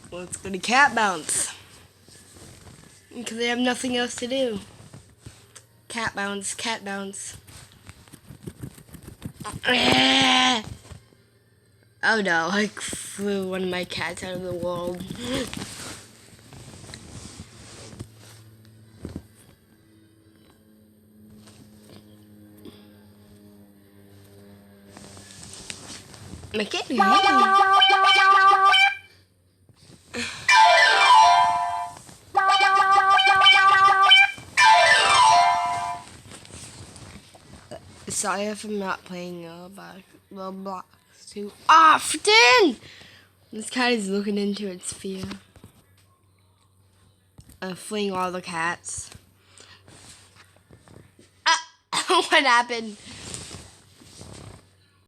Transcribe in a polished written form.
Let's go to cat bounce. Because they have nothing else to do. Cat bounce, cat bounce. Oh no, I flew one of my cats out of the world. My cat is sorry if I'm not playing Roblox too often. This cat is looking into its fear. Fleeing all the cats. What happened?